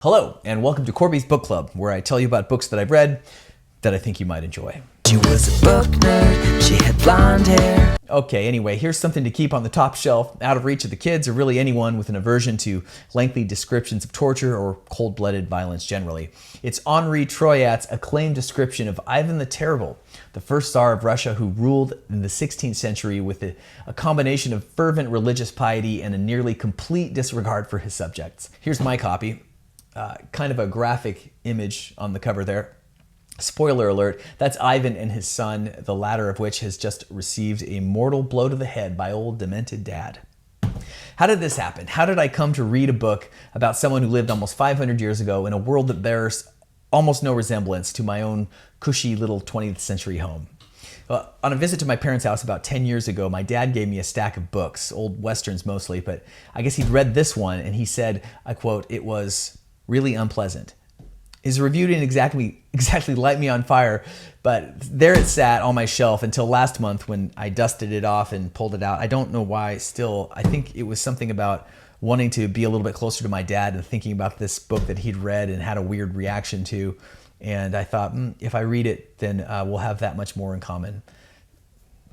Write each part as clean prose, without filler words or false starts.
Hello, and welcome to Korby's Book Club, where I tell you about books that I've read that I think you might enjoy. She was a book nerd, she had blonde hair. Okay, anyway, here's something to keep on the top shelf, out of reach of the kids, or really anyone with an aversion to lengthy descriptions of torture or cold-blooded violence generally. It's Henri Troyat's acclaimed description of Ivan the Terrible, the first Czar of Russia who ruled in the 16th century with a combination of fervent religious piety and a nearly complete disregard for his subjects. Here's my copy. Kind of a graphic image on the cover there. Spoiler alert, that's Ivan and his son, the latter of which has just received a mortal blow to the head by old demented dad. How did this happen? How did I come to read a book about someone who lived almost 500 years ago in a world that bears almost no resemblance to my own cushy little 20th century home? On a visit to my parents' house about 10 years ago, my dad gave me a stack of books, old westerns mostly, but I guess he'd read this one and he said, I quote, "It was really unpleasant." His review didn't exactly light me on fire, but there it sat on my shelf until last month when I dusted it off and pulled it out. I don't know why still. I think it was something about wanting to be a little bit closer to my dad and thinking about this book that he'd read and had a weird reaction to. And I thought, if I read it, then we'll have that much more in common.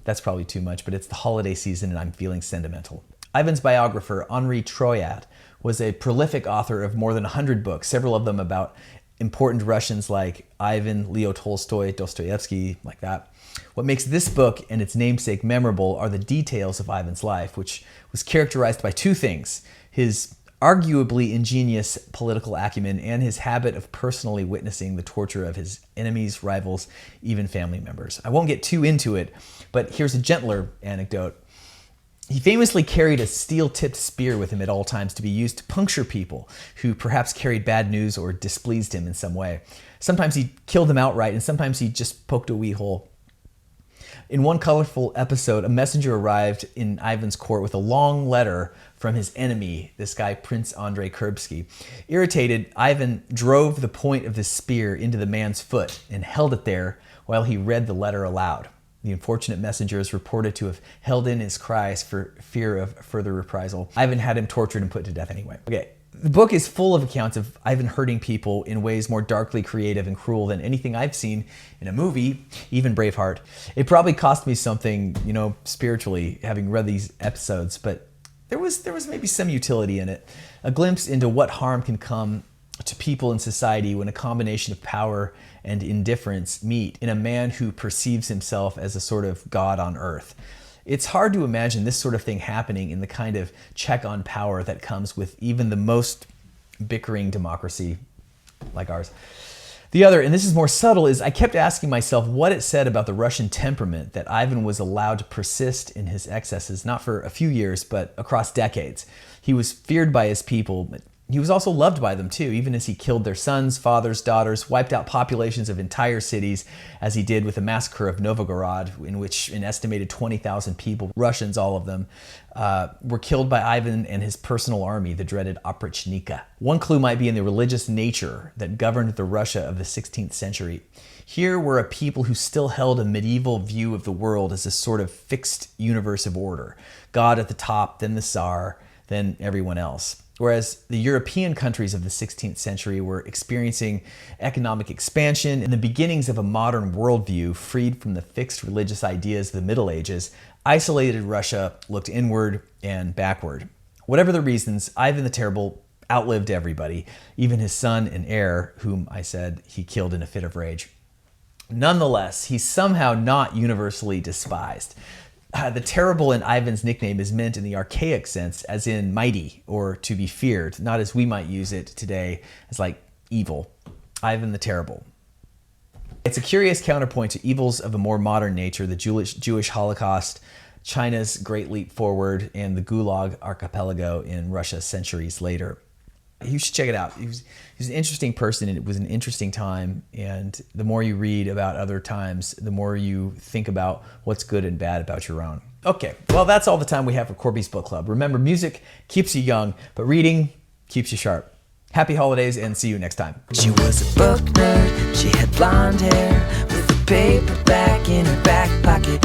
That's probably too much, but it's the holiday season and I'm feeling sentimental. Ivan's biographer, Henri Troyat, was a prolific author of more than 100 books, several of them about important Russians like Ivan, Leo Tolstoy, Dostoevsky, like that. What makes this book and its namesake memorable are the details of Ivan's life, which was characterized by two things: his arguably ingenious political acumen and his habit of personally witnessing the torture of his enemies, rivals, even family members. I won't get too into it, but here's a gentler anecdote. He famously carried a steel-tipped spear with him at all times to be used to puncture people who perhaps carried bad news or displeased him in some way. Sometimes he killed them outright, and sometimes he just poked a wee hole. In one colorful episode, a messenger arrived in Ivan's court with a long letter from his enemy, this guy Prince Andrei Kurbsky. Irritated, Ivan drove the point of the spear into the man's foot and held it there while he read the letter aloud. The unfortunate messenger is reported to have held in his cries for fear of further reprisal. Ivan had him tortured and put to death anyway. Okay, the book is full of accounts of Ivan hurting people in ways more darkly creative and cruel than anything I've seen in a movie, even Braveheart. It probably cost me something, spiritually, having read these episodes, but there was maybe some utility in it. A glimpse into what harm can come to people in society when a combination of power and indifference meet in a man who perceives himself as a sort of god on earth. It's hard to imagine this sort of thing happening in the kind of check on power that comes with even the most bickering democracy like ours. The other, and this is more subtle, is I kept asking myself what it said about the Russian temperament that Ivan was allowed to persist in his excesses, not for a few years, but across decades. He was feared by his people, but he was also loved by them too, even as he killed their sons, fathers, daughters, wiped out populations of entire cities, as he did with the massacre of Novgorod, in which an estimated 20,000 people, Russians all of them, were killed by Ivan and his personal army, the dreaded Oprichniki. One clue might be in the religious nature that governed the Russia of the 16th century. Here were a people who still held a medieval view of the world as a sort of fixed universe of order. God at the top, then the Tsar, then everyone else. Whereas the European countries of the 16th century were experiencing economic expansion and the beginnings of a modern worldview freed from the fixed religious ideas of the Middle Ages, isolated Russia looked inward and backward. Whatever the reasons, Ivan the Terrible outlived everybody, even his son and heir, whom I said he killed in a fit of rage. Nonetheless, he's somehow not universally despised. The Terrible in Ivan's nickname is meant in the archaic sense, as in mighty or to be feared, not as we might use it today as like evil. Ivan the Terrible. It's a curious counterpoint to evils of a more modern nature, the Jewish Holocaust, China's Great Leap Forward, and the Gulag Archipelago in Russia centuries later. You should check it out. He was an interesting person, and it was an interesting time. And the more you read about other times, the more you think about what's good and bad about your own. Okay, well, that's all the time we have for Korby's Book Club. Remember, music keeps you young, but reading keeps you sharp. Happy holidays, and see you next time. She was a book nerd, she had blonde hair with a paperback in her back pocket.